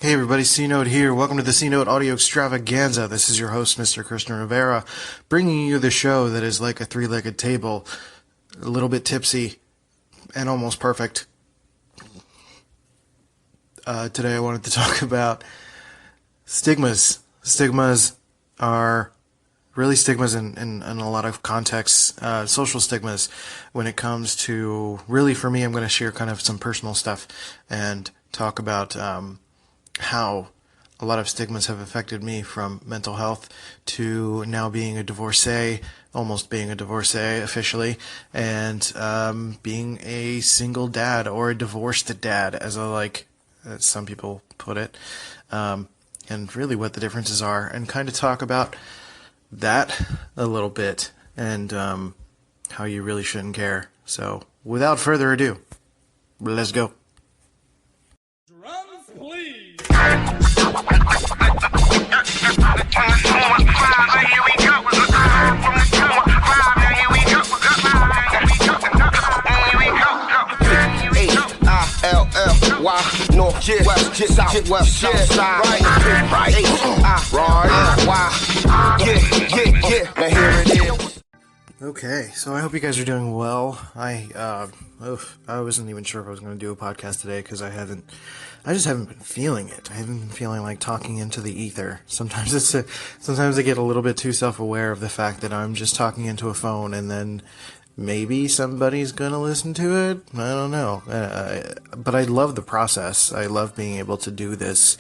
Hey everybody, C-Note here. Welcome to the C-Note Audio Extravaganza. This is your host, Mr. Christian Rivera, bringing you the show that is like a three-legged table, a little bit tipsy, and almost perfect. Today I wanted to talk about stigmas. Stigmas are really stigmas in a lot of contexts, social stigmas when it comes to, really for me, I'm going to share kind of some personal stuff and talk about how a lot of stigmas have affected me, from mental health to now being a divorcee, almost being a divorcee officially, and being a single dad or a divorced dad, as some people put it, and really what the differences are, and kind of talk about that a little bit, and how you really shouldn't care. So without further ado, let's go. Drums, please. Okay, so I hope you guys are doing well. I wasn't even sure if I was going to do a podcast today because I just haven't been feeling it. I haven't been feeling like talking into the ether. Sometimes I get a little bit too self-aware of the fact that I'm just talking into a phone, and then maybe somebody's going to listen to it. I don't know. But I love the process. I love being able to do this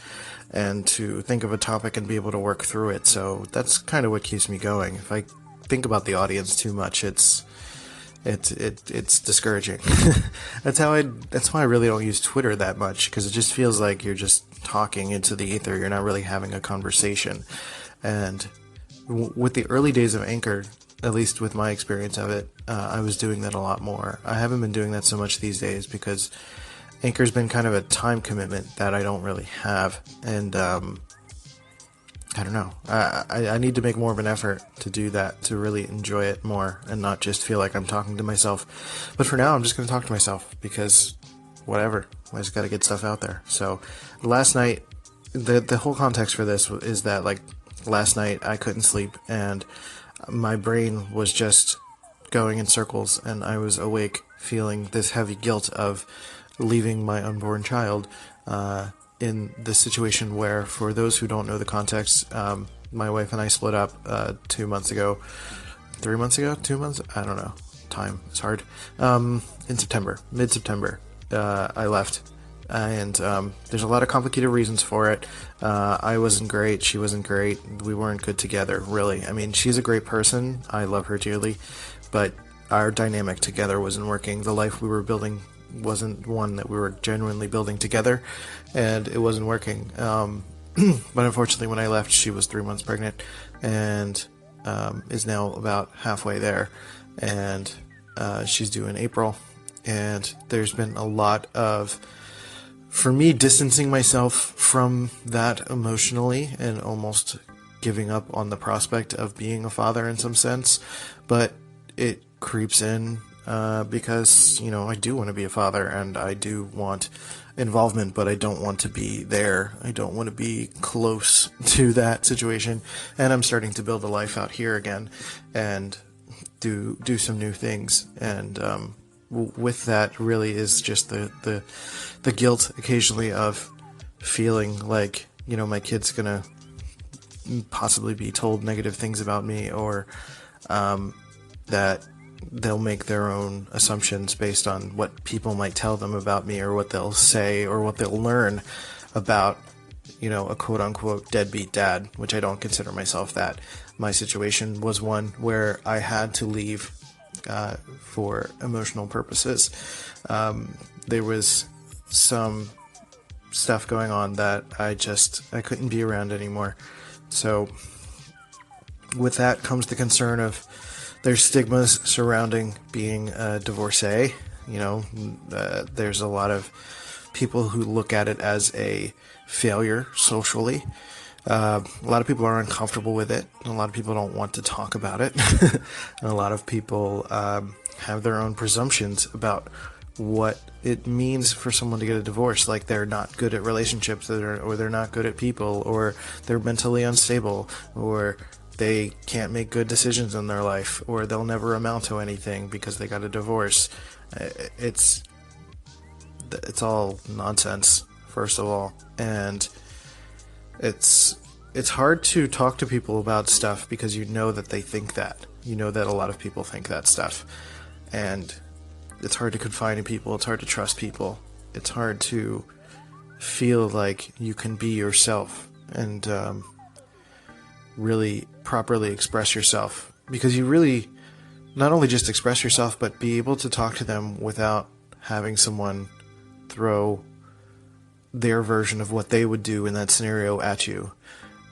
and to think of a topic and be able to work through it. So that's kind of what keeps me going. If I think about the audience too much, it's discouraging. That's why I really don't use Twitter that much, because it just feels like you're just talking into the ether. You're not really having a conversation. And with the early days of Anchor, at least with my experience of it, I was doing that a lot more. I haven't been doing that so much these days because Anchor's been kind of a time commitment that I don't really have, and I don't know. I need to make more of an effort to do that, to really enjoy it more and not just feel like I'm talking to myself. But for now, I'm just going to talk to myself because whatever. I just got to get stuff out there. So last night, the whole context for this is that, like, last night I couldn't sleep and my brain was just going in circles, and I was awake feeling this heavy guilt of leaving my unborn child in this situation where, for those who don't know the context, my wife and I split up 2 months ago. 3 months ago? 2 months? I don't know. Time. It's hard. In September. Mid-September. I left. And there's a lot of complicated reasons for it. I wasn't great. She wasn't great. We weren't good together, really. I mean, she's a great person. I love her dearly. But our dynamic together wasn't working. The life we were building wasn't one that we were genuinely building together, and it wasn't working. But unfortunately, when I left, she was 3 months pregnant and is now about halfway there, and she's due in April. And there's been a lot of, for me, distancing myself from that emotionally and almost giving up on the prospect of being a father in some sense. But it creeps in because, I do want to be a father and I do want involvement, but I don't want to be there. I don't want to be close to that situation. And I'm starting to build a life out here again and do some new things. And with that really is just the guilt occasionally of feeling like, my kid's gonna possibly be told negative things about me, or that they'll make their own assumptions based on what people might tell them about me, or what they'll say, or what they'll learn about, a quote-unquote deadbeat dad, which I don't consider myself that. My situation was one where I had to leave for emotional purposes. There was some stuff going on that I couldn't be around anymore. So with that comes the concern of, there's stigmas surrounding being a divorcee. There's a lot of people who look at it as a failure socially. A lot of people are uncomfortable with it. A lot of people don't want to talk about it. And a lot of people have their own presumptions about what it means for someone to get a divorce, like they're not good at relationships, or they're not good at people, or they're mentally unstable, or they can't make good decisions in their life, or they'll never amount to anything because they got a divorce. It's all nonsense, first of all, and it's hard to talk to people about stuff because you know that they think that. You know that a lot of people think that stuff, and it's hard to confide in people. It's hard to trust people. It's hard to feel like you can be yourself and really properly express yourself, because you really not only just express yourself, but be able to talk to them without having someone throw their version of what they would do in that scenario at you.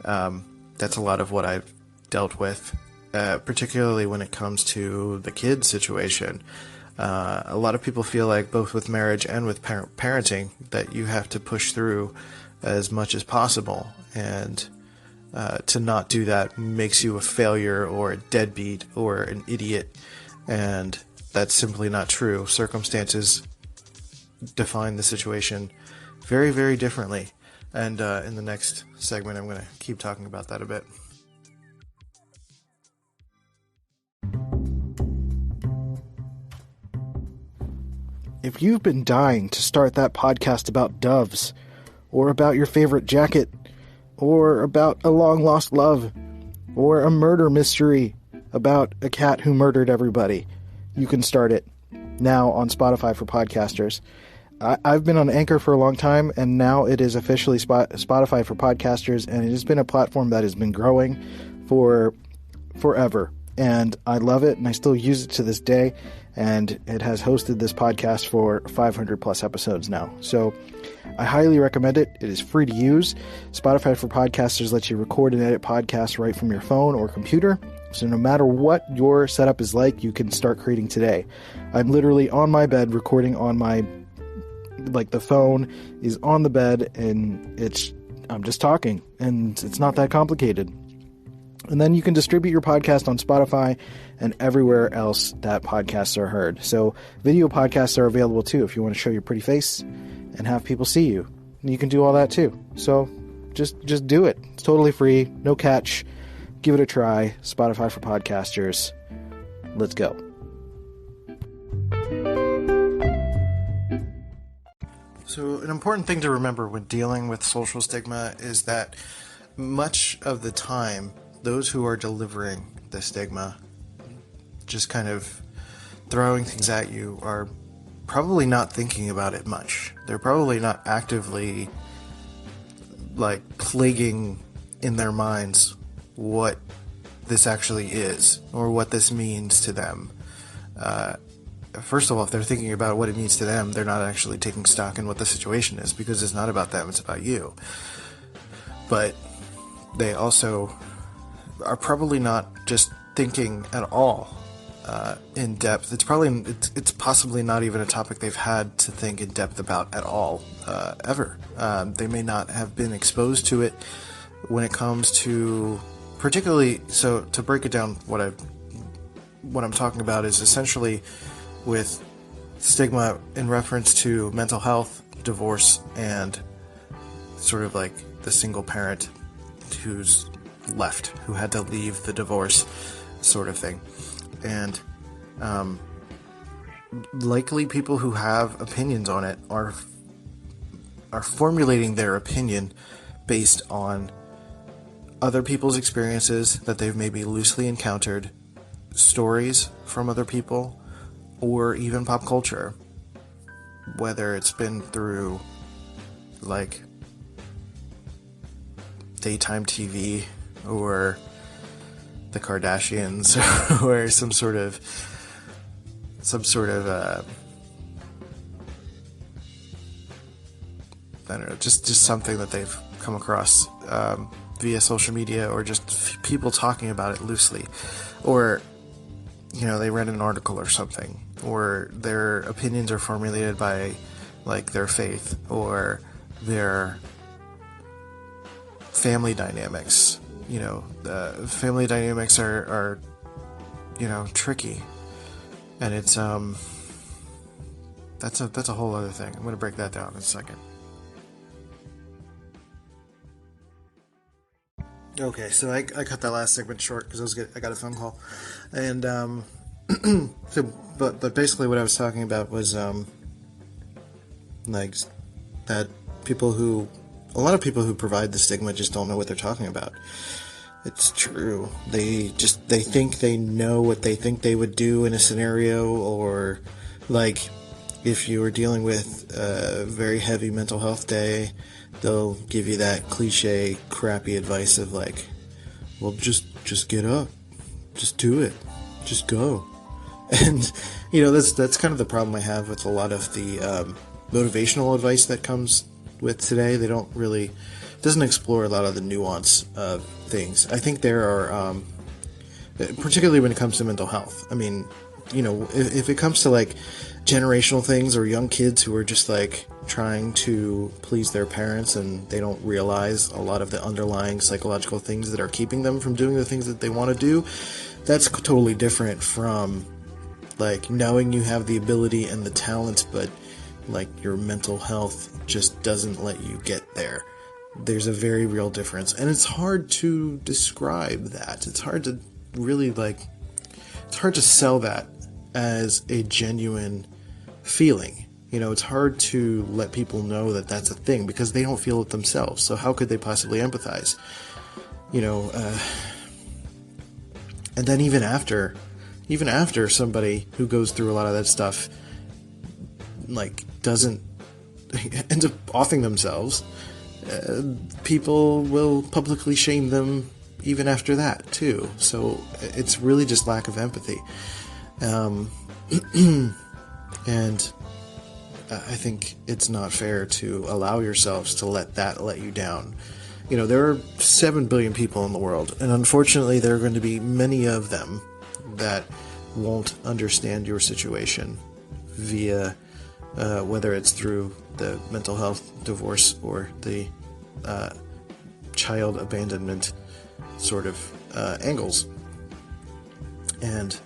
That's a lot of what I've dealt with, particularly when it comes to the kid situation. A lot of people feel like both with marriage and with parenting that you have to push through as much as possible, and to not do that makes you a failure or a deadbeat or an idiot, and that's simply not true. Circumstances define the situation very, very differently, and in the next segment I'm going to keep talking about that a bit. If you've been dying to start that podcast about doves, or about your favorite jacket, or about a long-lost love, or a murder mystery about a cat who murdered everybody, you can start it now on Spotify for podcasters. I've been on Anchor for a long time, and now it is officially Spotify for podcasters, and it has been a platform that has been growing for forever. And I love it, and I still use it to this day, and it has hosted this podcast for 500 plus episodes now. So I highly recommend it. It is free to use. Spotify for Podcasters lets you record and edit podcasts right from your phone or computer. So no matter what your setup is like, you can start creating today. I'm literally on my bed recording on my, the phone is on the bed, and I'm just talking, and it's not that complicated. And then you can distribute your podcast on Spotify and everywhere else that podcasts are heard. So video podcasts are available too if you want to show your pretty face and have people see you. You can do all that too. So just do it. It's totally free. No catch. Give it a try. Spotify for podcasters. Let's go. So an important thing to remember when dealing with social stigma is that much of the time, those who are delivering the stigma, just kind of throwing things at you, are probably not thinking about it much. They're probably not actively plaguing in their minds what this actually is or what this means to them. First of all, if they're thinking about what it means to them, they're not actually taking stock in what the situation is, because it's not about them, it's about you. But they also are probably not just thinking at all in depth. It's possibly not even a topic they've had to think in depth about at all, ever. They may not have been exposed to it when it comes to, particularly, so to break it down, what I'm talking about is essentially with stigma in reference to mental health, divorce, and sort of like the single parent who's left, who had to leave the divorce sort of thing. And likely people who have opinions on it are formulating their opinion based on other people's experiences that they've maybe loosely encountered, stories from other people, or even pop culture, whether it's been through daytime TV or the Kardashians or some sort of I don't know, just something that they've come across via social media, or just people talking about it loosely, or they read an article or something, or their opinions are formulated by their faith or their family dynamics. The family dynamics are tricky, and it's that's a whole other thing. I'm going to break that down in a second. Okay, so I cut that last segment short because I got a phone call, and so but basically what I was talking about was like that a lot of people who provide the stigma just don't know what they're talking about. It's true. They think they know what they think they would do in a scenario, or like if you were dealing with a very heavy mental health day, they'll give you that cliche, crappy advice of like, well, just get up, just do it, just go. And that's kind of the problem I have with a lot of the motivational advice that comes with today. They doesn't explore a lot of the nuance of things. I think there are, particularly when it comes to mental health. I mean, if it comes to like generational things or young kids who are just like trying to please their parents and they don't realize a lot of the underlying psychological things that are keeping them from doing the things that they want to do, that's totally different from like knowing you have the ability and the talent, but like your mental health just doesn't let you get there. There's a very real difference, and it's hard to describe that. It's hard to really it's hard to sell that as a genuine feeling. It's hard to let people know that that's a thing because they don't feel it themselves. So how could they possibly empathize? And then even after somebody who goes through a lot of that stuff like doesn't ends up offing themselves, people will publicly shame them even after that too. So it's really just lack of empathy. And I think it's not fair to allow yourselves to let that let you down. There are 7 billion people in the world, and unfortunately there are going to be many of them that won't understand your situation via whether it's through the mental health, divorce, or the child abandonment sort of angles. And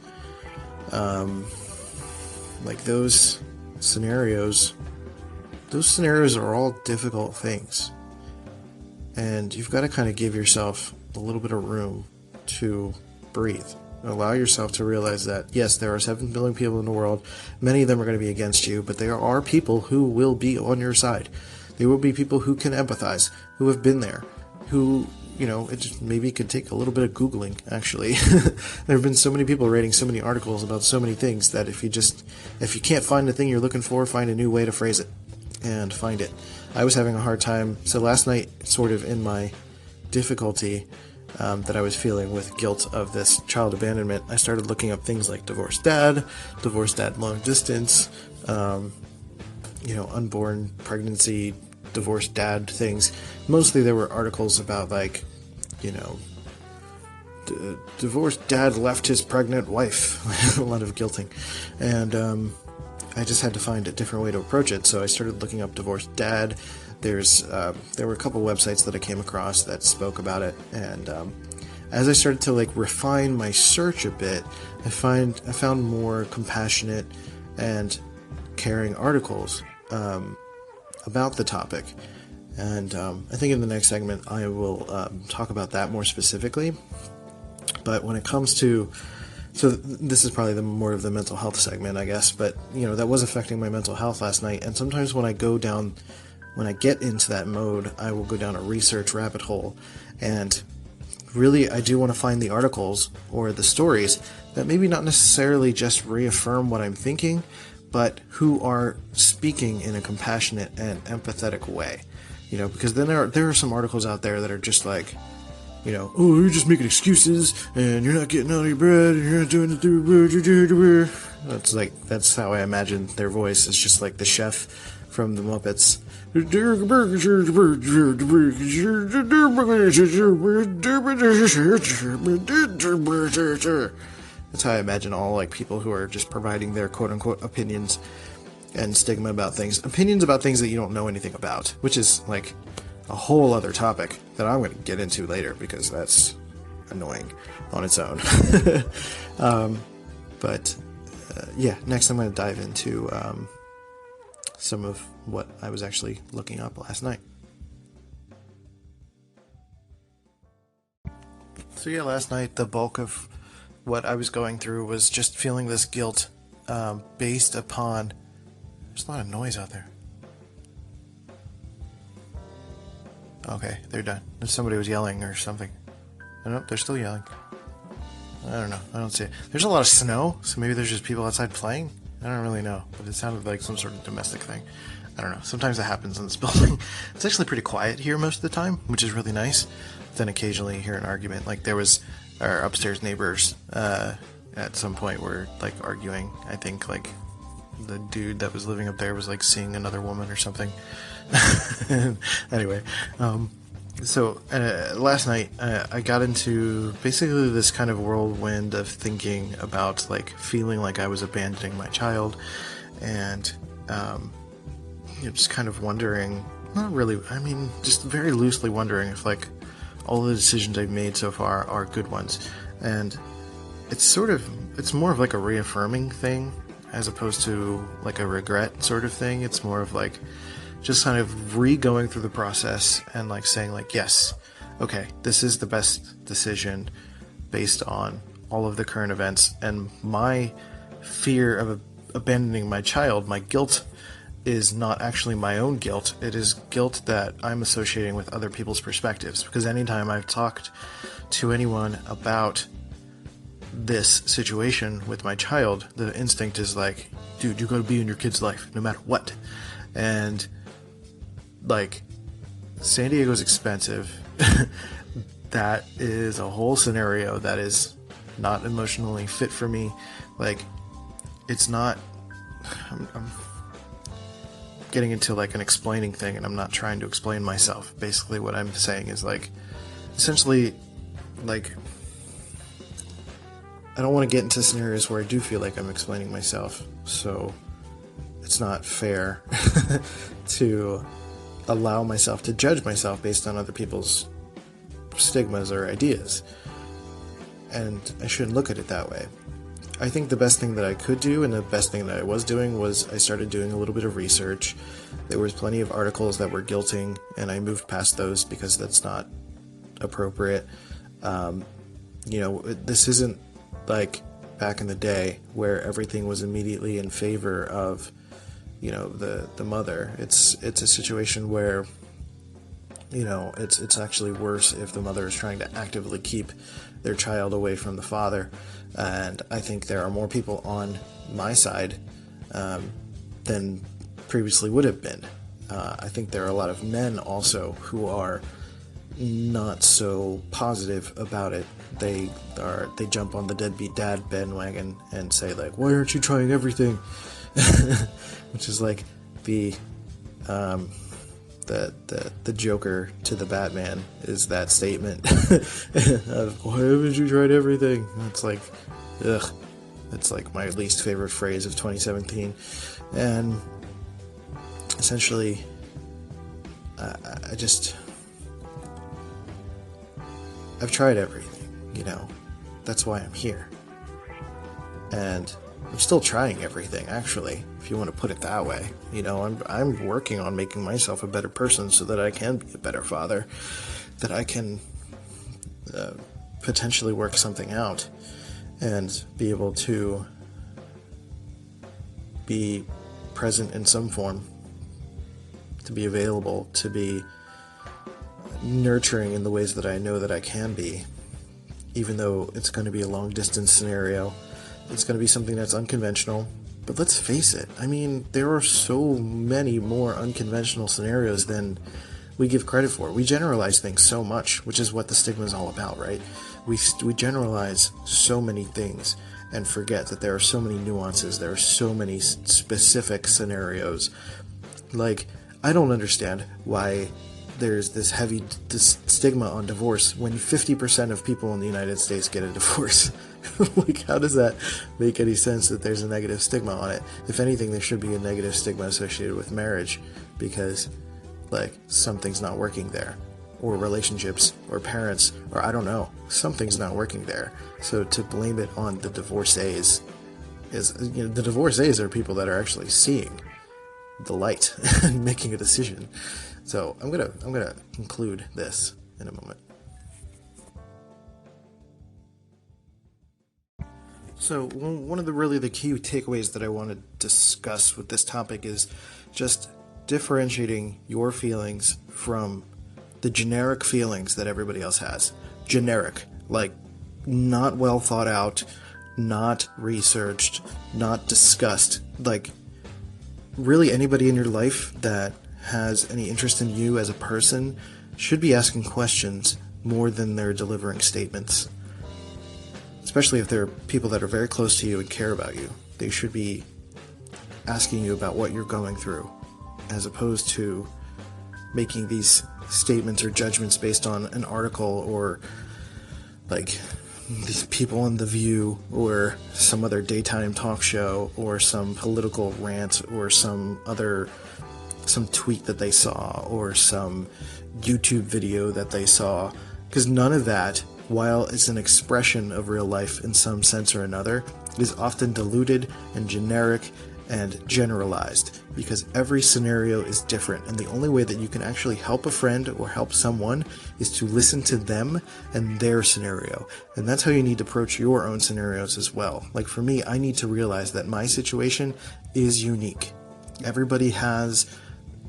like those scenarios are all difficult things, and you've got to kind of give yourself a little bit of room to breathe. Allow yourself to realize that yes, there are 7 billion people in the world. Many of them are going to be against you, but there are people who will be on your side. There will be people who can empathize, who have been there, who it just maybe could take a little bit of Googling, actually. There have been so many people writing so many articles about so many things that if you can't find the thing you're looking for, find a new way to phrase it and find it. I was having a hard time. So last night, sort of in my difficulty that I was feeling with guilt of this child abandonment, I started looking up things like divorced dad long distance, unborn pregnancy, divorced dad things. Mostly there were articles about like, divorced dad left his pregnant wife. A lot of guilting. And I just had to find a different way to approach it. So I started looking up divorced dad. There were a couple websites that I came across that spoke about it. And as I started to like refine my search a bit, I found more compassionate and caring articles about the topic. And I think in the next segment I will talk about that more specifically. But when it comes to, so this is probably more of the mental health segment, I guess, but that was affecting my mental health last night. And sometimes when I get into that mode, I will go down a research rabbit hole, and really I do want to find the articles or the stories that maybe not necessarily just reaffirm what I'm thinking, but who are speaking in a compassionate and empathetic way. Because then there are some articles out there that are just like, oh, you're just making excuses, and you're not getting out of your bed, and you're not doing it. That's how I imagine their voice. It's just like the chef from the Muppets. That's how I imagine all like people who are just providing their quote-unquote opinions and stigma about things. Opinions about things that you don't know anything about, which is like a whole other topic that I'm going to get into later because that's annoying on its own. But next I'm going to dive into some of what I was actually looking up last night. So yeah, last night the bulk of what I was going through was just feeling this guilt based upon... There's a lot of noise out there. Okay, they're done. Somebody was yelling or something. Oh, no, they're still yelling. I don't know. I don't see it. There's a lot of snow, so maybe there's just people outside playing? I don't really know, but it sounded like some sort of domestic thing. I don't know. Sometimes that happens in this building. It's actually pretty quiet here most of the time, which is really nice. Then occasionally you hear an argument. Like there was our upstairs neighbors at some point were like arguing. I think like the dude that was living up there was like seeing another woman or something. Anyway, so last night I got into basically this kind of whirlwind of thinking about like feeling like I was abandoning my child, and just kind of wondering, not really, I mean just very loosely wondering if like all the decisions I've made so far are good ones. And it's more of like a reaffirming thing as opposed to like a regret sort of thing. It's more of like just kind of re-going through the process and like saying like, yes, okay, this is the best decision based on all of the current events, and my fear of abandoning my child, my guilt, is not actually my own guilt. It is guilt that I'm associating with other people's perspectives, because anytime I've talked to anyone about this situation with my child, the instinct is like, dude, you gotta be in your kid's life no matter what. And like, San Diego's expensive. That is a whole scenario that is not emotionally fit for me. Like, it's not... I'm getting into like an explaining thing, and I'm not trying to explain myself. Basically what I'm saying is like, essentially, like, I don't want to get into scenarios where I do feel like I'm explaining myself, so it's not fair to allow myself to judge myself based on other people's stigmas or ideas. And I shouldn't look at it that way. I think the best thing that I could do, and the best thing that I was doing, was I started doing a little bit of research. There was plenty of articles that were guilting, and I moved past those because that's not appropriate. This isn't like back in the day where everything was immediately in favor of, the mother. It's a situation where, it's actually worse if the mother is trying to actively keep their child away from the father. And I think there are more people on my side than previously would have been. I think there are a lot of men also who are not so positive about it. They jump on the deadbeat dad bandwagon and say like, why aren't you trying everything? Which is like the Joker to the Batman is that statement of, why haven't you tried everything? It's like, ugh. It's like my least favorite phrase of 2017. And essentially, I've tried everything, that's why I'm here. And I'm still trying everything, actually, if you want to put it that way. I'm working on making myself a better person so that I can be a better father, that I can potentially work something out and be able to be present in some form, to be available, to be nurturing in the ways that I know that I can be, even though it's going to be a long distance scenario. It's going to be something that's unconventional, but let's face it, I mean, there are so many more unconventional scenarios than we give credit for. We generalize things so much, which is what the stigma is all about, right? We generalize so many things and forget that there are so many nuances, there are so many specific scenarios. Like, I don't understand why there's this stigma on divorce when 50% of people in the United States get a divorce. Like, how does that make any sense that there's a negative stigma on it? If anything, there should be a negative stigma associated with marriage, because, like, something's not working there. Or relationships, or parents, or I don't know. Something's not working there. So to blame it on the divorcees is, the divorcees are people that are actually seeing. the light and making a decision. So I'm gonna conclude this in a moment. So one of the key takeaways that I want to discuss with this topic is just differentiating your feelings from the generic feelings that everybody else has. Generic, like not well thought out, not researched, not discussed. Like really anybody in your life that has any interest in you as a person should be asking questions more than they're delivering statements. Especially if they're people that are very close to you and care about you. They should be asking you about what you're going through, as opposed to making these statements or judgments based on an article or like these people on The View or some other daytime talk show or some political rant or some tweet that they saw or some YouTube video that they saw. Because none of that, while it's an expression of real life in some sense or another, is often diluted and generic and generalized, because every scenario is different, and the only way that you can actually help a friend or help someone is to listen to them and their scenario. And that's how you need to approach your own scenarios as well. Like for me, I need to realize that my situation is unique. Everybody has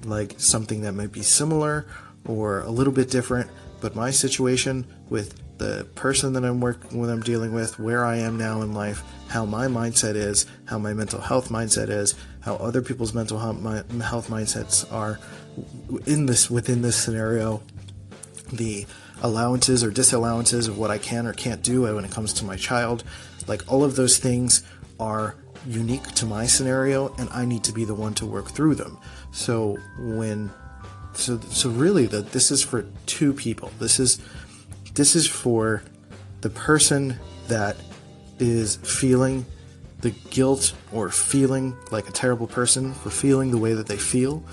like something that might be similar or a little bit different, but my situation with the person that I'm dealing with, where I am now in life, how my mindset is, how my mental health mindset is, how other people's mental health mindsets are within this scenario, the allowances or disallowances of what I can or can't do when it comes to my child, like all of those things are unique to my scenario, and I need to be the one to work through them. So really this is for two people. This is for the person that is feeling the guilt or feeling like a terrible person for feeling the way that they feel.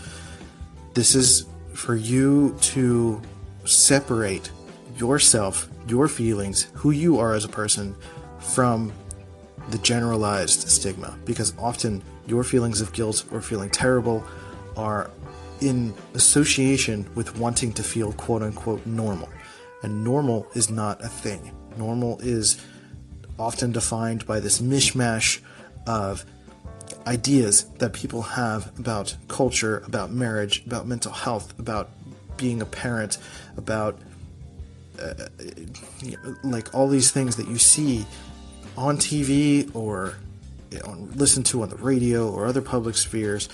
This is for you to separate yourself, your feelings, who you are as a person, from the generalized stigma, because often your feelings of guilt or feeling terrible are in association with wanting to feel quote-unquote normal. And normal is not a thing. Normal is often defined by this mishmash of ideas that people have about culture, about marriage, about mental health, about being a parent, about like all these things that you see on TV or listen to on the radio or other public spheres,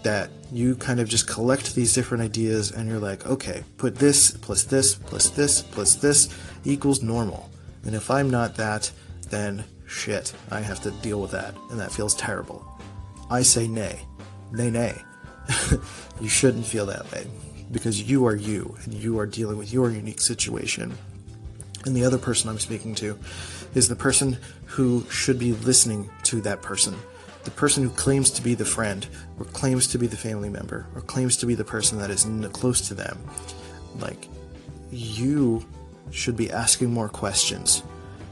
that you kind of just collect these different ideas and you're like, okay, put this plus this plus this plus this equals normal. And if I'm not that, then shit, I have to deal with that, and that feels terrible. I say nay. Nay. You shouldn't feel that way, because you are you, and you are dealing with your unique situation. And the other person I'm speaking to is the person who should be listening to that person. The person who claims to be the friend, or claims to be the family member, or claims to be the person that is close to them. Like, you should be asking more questions.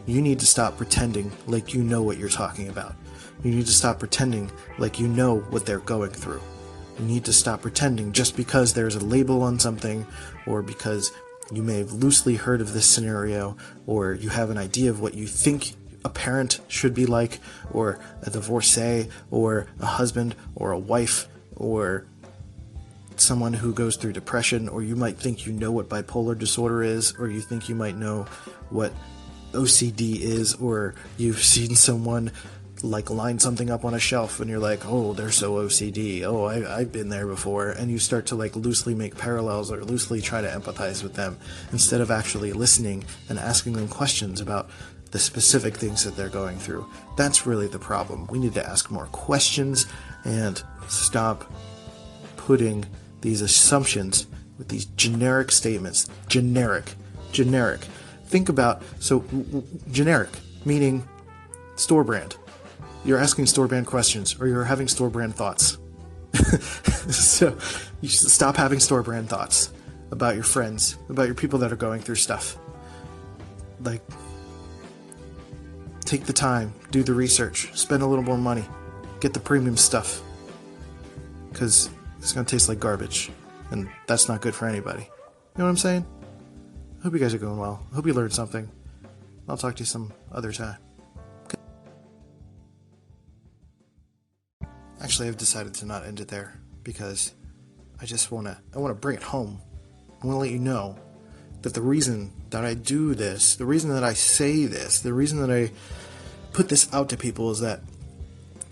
You need to stop pretending like you know what you're talking about. You need to stop pretending like you know what they're going through. You need to stop pretending just because there's a label on something, or because you may have loosely heard of this scenario, or you have an idea of what you think a parent should be like, or a divorcee, or a husband, or a wife, or someone who goes through depression, or you might think you know what bipolar disorder is, or you think you might know what OCD is, or you've seen someone like line something up on a shelf and you're like, oh, they're so OCD, oh, I've been there before, and you start to like loosely make parallels or loosely try to empathize with them instead of actually listening and asking them questions about the specific things that they're going through. That's really the problem. We need to ask more questions and stop putting these assumptions with these generic statements. Generic. Think about, generic, meaning store brand. You're asking store brand questions, or you're having store brand thoughts. So you should stop having store brand thoughts about your friends, about your people that are going through stuff. Like, take the time, do the research, spend a little more money, get the premium stuff. because it's going to taste like garbage, and that's not good for anybody. You know what I'm saying? Hope you guys are going well. Hope you learned something. I'll talk to you some other time. Actually, I've decided to not end it there because I want to bring it home. I want to let you know that the reason that I do this, the reason that I say this, the reason that I put this out to people is that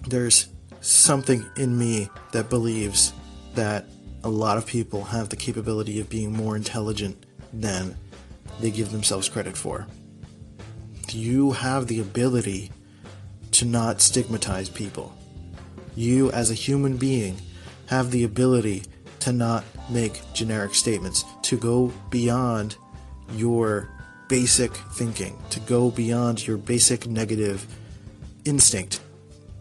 there's something in me that believes that a lot of people have the capability of being more intelligent than they give themselves credit for. You have the ability to not stigmatize people. You, as a human being, have the ability to not make generic statements, to go beyond your basic thinking, to go beyond your basic negative instinct.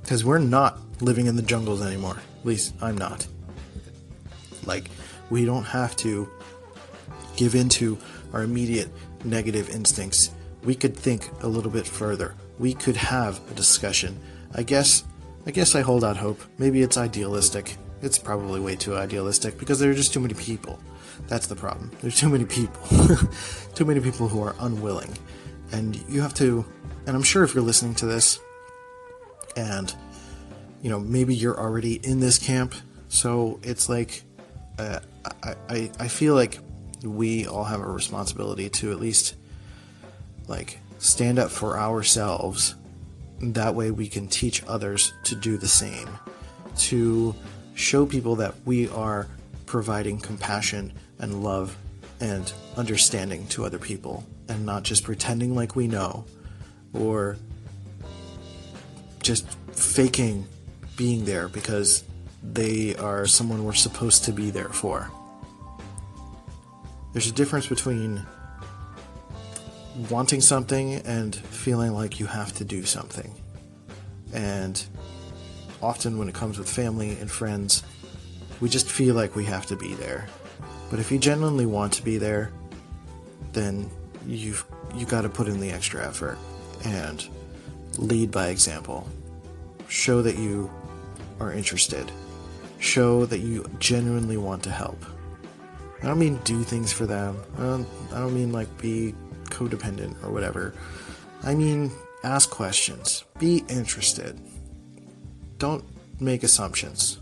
Because we're not living in the jungles anymore. At least I'm not. Like, we don't have to give into our immediate negative instincts. We could think a little bit further. We could have a discussion. I guess I hold out hope. Maybe it's idealistic. It's probably way too idealistic because there are just too many people. That's the problem. There's too many people. Too many people who are unwilling. And you have to, and I'm sure if you're listening to this and, maybe you're already in this camp. So it's like, I feel like we all have a responsibility to at least stand up for ourselves. That way we can teach others to do the same, to show people that we are providing compassion and love and understanding to other people and not just pretending like we know or just faking being there because they are someone we're supposed to be there for. There's a difference between wanting something and feeling like you have to do something. And often when it comes with family and friends, we just feel like we have to be there. But if you genuinely want to be there, then you got to put in the extra effort and lead by example. Show that you are interested. Show that you genuinely want to help. I don't mean do things for them. I don't mean be codependent or whatever. I mean ask questions. Be interested. Don't make assumptions.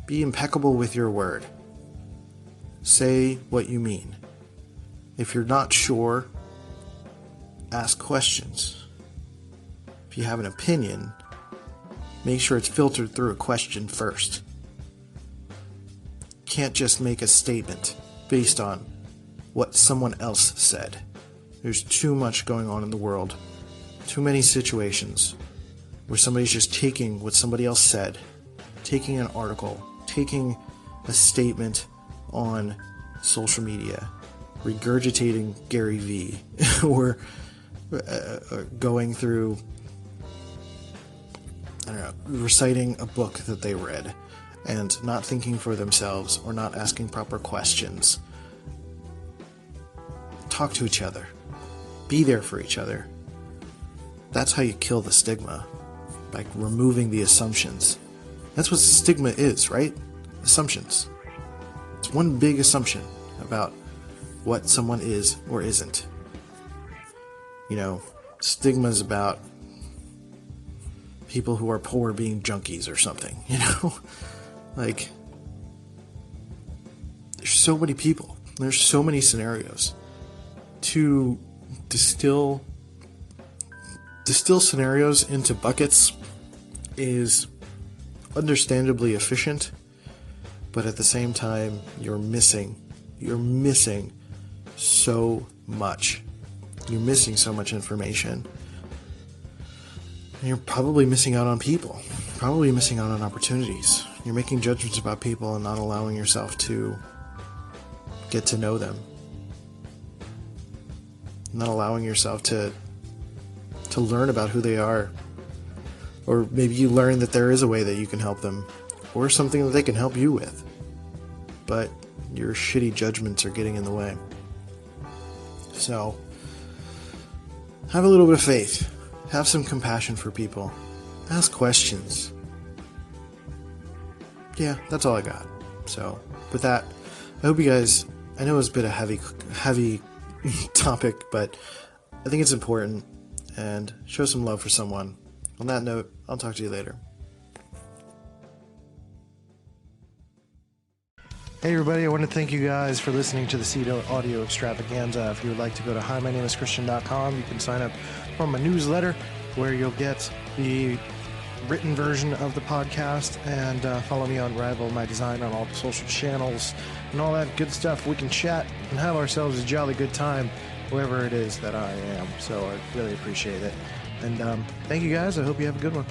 Be impeccable with your word. Say what you mean. If you're not sure, ask questions. If you have an opinion, make sure it's filtered through a question first. Can't just make a statement based on what someone else said. There's too much going on in the world. Too many situations where somebody's just taking what somebody else said, taking an article, taking a statement on social media, regurgitating Gary Vee, or going through, reciting a book that they read, and not thinking for themselves or not asking proper questions. Talk to each other. Be there for each other. That's how you kill the stigma, by removing the assumptions. That's what stigma is, right? Assumptions. It's one big assumption about what someone is or isn't. Stigma is about people who are poor being junkies or something, there's so many people, there's so many scenarios. To distill scenarios into buckets is understandably efficient, but at the same time, you're missing so much. You're missing so much information. And you're probably missing out on people. Probably missing out on opportunities. You're making judgments about people and not allowing yourself to get to know them. Not allowing yourself to learn about who they are. Or maybe you learn that there is a way that you can help them. Or something that they can help you with. But your shitty judgments are getting in the way. So, have a little bit of faith. Have some compassion for people. Ask questions. yeah, that's all I got. So with that, I hope you guys, I know it's been a heavy topic, but I think it's important, and show some love for someone. On that note, I'll talk to you later. Hey everybody, I want to thank you guys for listening to the CEDO Audio Extravaganza. If you would like to go to HiMyNameIsChristian.com, you can sign up for my newsletter where you'll get the written version of the podcast, and follow me on Rival My Design on all the social channels and all that good stuff. We can chat and have ourselves a jolly good time wherever it is that I am. So I really appreciate it. And thank you guys. I hope you have a good one.